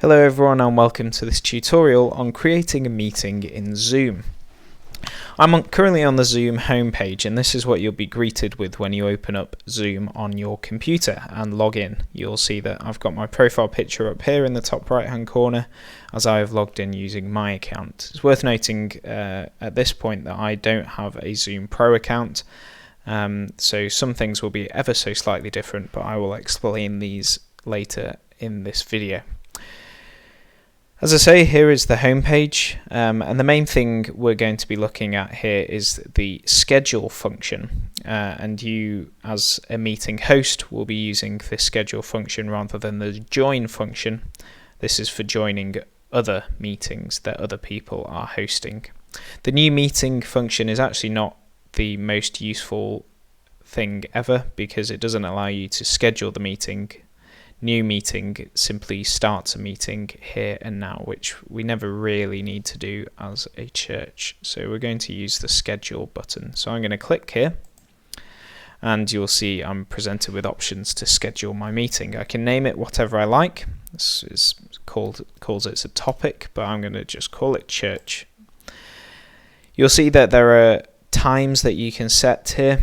Hello everyone and welcome to this tutorial on creating a meeting in Zoom. I'm currently on the Zoom homepage, and this is what you'll be greeted with when you open up Zoom on your computer and log in. You'll see that I've got my profile picture up here in the top right hand corner as I have logged in using my account. It's worth noting at this point that I don't have a Zoom Pro account, so some things will be ever so slightly different, but I will explain these later in this video. As I say, here is the home page, and the main thing we're going to be looking at here is the schedule function, and you as a meeting host will be using this schedule function rather than the join function. This is for joining other meetings that other people are hosting. The new meeting function is actually not the most useful thing ever because it doesn't allow you to schedule the meeting. New meeting simply starts a meeting here and now, which we never really need to do as a church. So we're going to use the schedule button. So I'm going to click here, and you'll see I'm presented with options to schedule my meeting. I can name it whatever I like. This is calls it a topic, but I'm going to just call it church. You'll see that there are times that you can set here.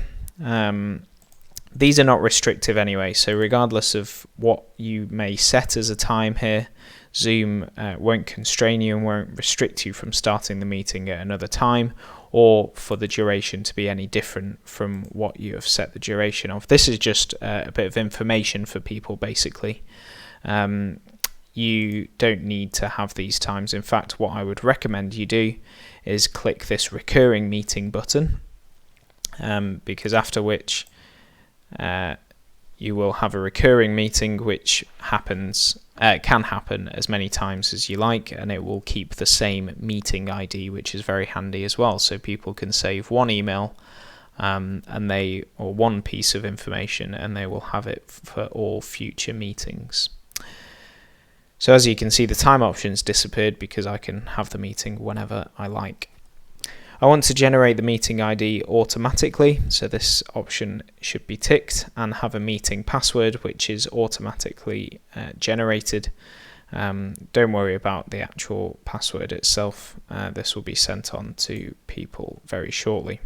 These are not restrictive anyway, so regardless of what you may set as a time here, Zoom won't constrain you and won't restrict you from starting the meeting at another time or for the duration to be any different from what you have set the duration of. This is just a bit of information for people basically. You don't need to have these times. In fact, what I would recommend you do is click this recurring meeting button, because after which you will have a recurring meeting which can happen as many times as you like, and it will keep the same meeting ID, which is very handy as well, so people can save one email or one piece of information, and they will have it for all future meetings. So as you can see, the time options disappeared because I can have the meeting whenever I like. I want to generate the meeting ID automatically, so this option should be ticked, and have a meeting password which is automatically generated. Don't worry about the actual password itself. This will be sent on to people very shortly.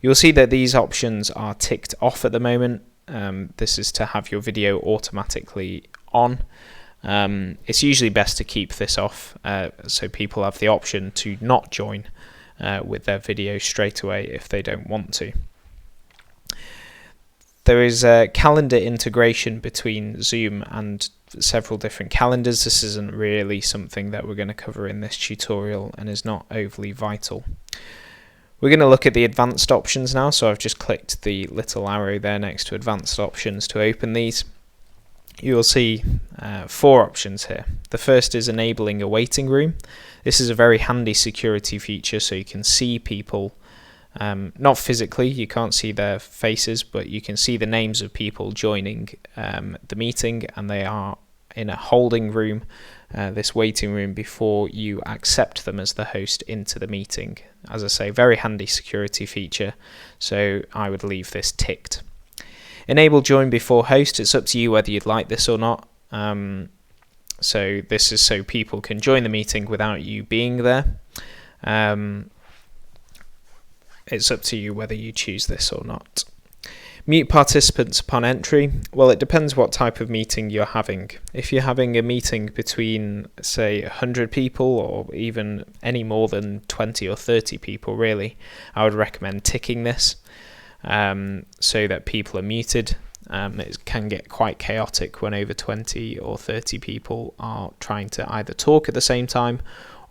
You'll see that these options are ticked off at the moment. This is to have your video automatically on. It's usually best to keep this off so people have the option to not join with their video straight away if they don't want to. There is a calendar integration between Zoom and several different calendars. This isn't really something that we're going to cover in this tutorial and is not overly vital. We're going to look at the advanced options now, so I've just clicked the little arrow there next to advanced options to open these. You will see 4 options here. The first is enabling a waiting room. This is a very handy security feature, so you can see people, not physically, you can't see their faces, but you can see the names of people joining the meeting, and they are in a holding room, this waiting room, before you accept them as the host into the meeting. As I say, very handy security feature, so I would leave this ticked. Enable join before host. It's up to you whether you'd like this or not. So this is so people can join the meeting without you being there. It's up to you whether you choose this or not. Mute participants upon entry. Well, it depends what type of meeting you're having. If you're having a meeting between, say, 100 people or even any more than 20 or 30 people, really, I would recommend ticking this. So that people are muted. It can get quite chaotic when over 20 or 30 people are trying to either talk at the same time,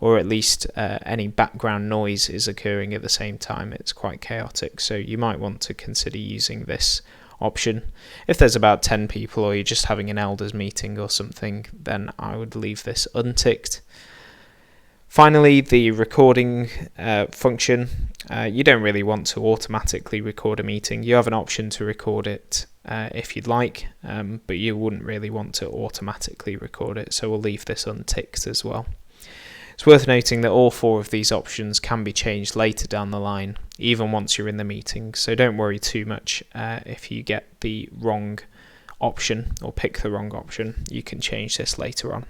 or at least any background noise is occurring at the same time. It's quite chaotic, so you might want to consider using this option. If there's about 10 people or you're just having an elders meeting or something, then I would leave this unticked. Finally, the recording function. You don't really want to automatically record a meeting. You have an option to record it if you'd like, but you wouldn't really want to automatically record it, so we'll leave this unticked as well. It's worth noting that all 4 of these options can be changed later down the line, even once you're in the meeting, so don't worry too much if you get the wrong option or pick the wrong option. You can change this later on.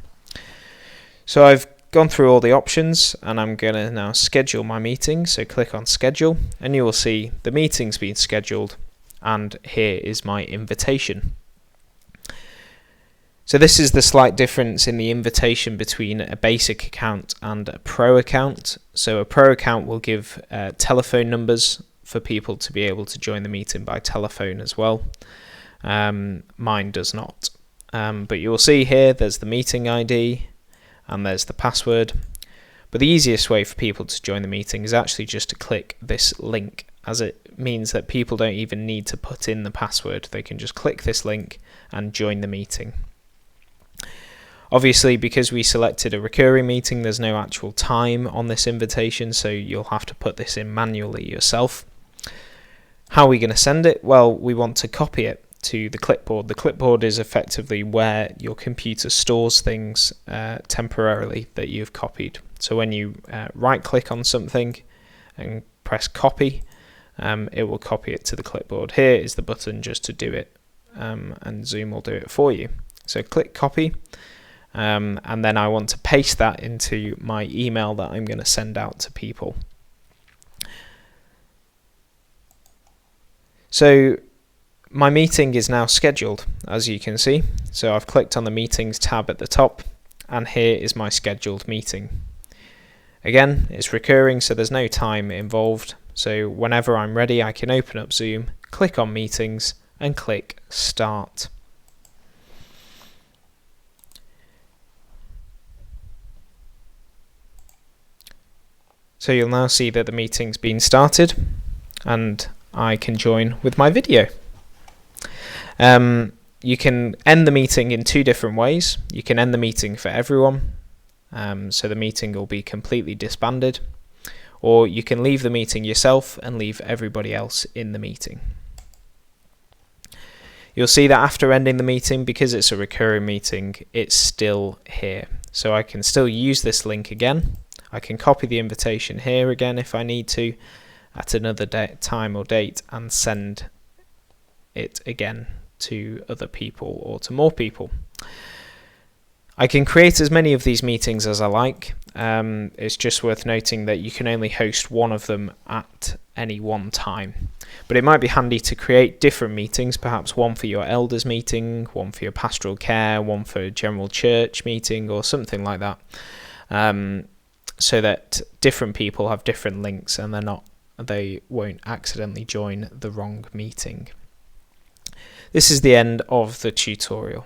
So I've gone through all the options and I'm going to now schedule my meeting. So click on schedule and you will see the meeting's been scheduled, and here is my invitation. So this is the slight difference in the invitation between a basic account and a pro account. So a pro account will give telephone numbers for people to be able to join the meeting by telephone as well. Mine does not. But you'll see here there's the meeting ID and there's the password. But the easiest way for people to join the meeting is actually just to click this link, as it means that people don't even need to put in the password. They can just click this link and join the meeting. Obviously, because we selected a recurring meeting, there's no actual time on this invitation, so you'll have to put this in manually yourself. How are we going to send it? Well, we want to copy it to the clipboard. The clipboard is effectively where your computer stores things temporarily that you've copied. So when you right click on something and press copy, it will copy it to the clipboard. Here is the button just to do it, and Zoom will do it for you. So click copy, and then I want to paste that into my email that I'm going to send out to people. So my meeting is now scheduled, as you can see. So I've clicked on the meetings tab at the top, and here is my scheduled meeting. Again, it's recurring, so there's no time involved. So whenever I'm ready, I can open up Zoom, click on meetings, and click start. So you'll now see that the meeting's been started, and I can join with my video. You can end the meeting in two different ways. You can end the meeting for everyone, so the meeting will be completely disbanded, or you can leave the meeting yourself and leave everybody else in the meeting. You'll see that after ending the meeting, because it's a recurring meeting, it's still here. So I can still use this link again. I can copy the invitation here again if I need to at another time or date and send it again to other people or to more people. I can create as many of these meetings as I like. It's just worth noting that you can only host one of them at any one time. But it might be handy to create different meetings, perhaps one for your elders meeting, one for your pastoral care, one for a general church meeting or something like that, so that different people have different links and they won't accidentally join the wrong meeting. This is the end of the tutorial.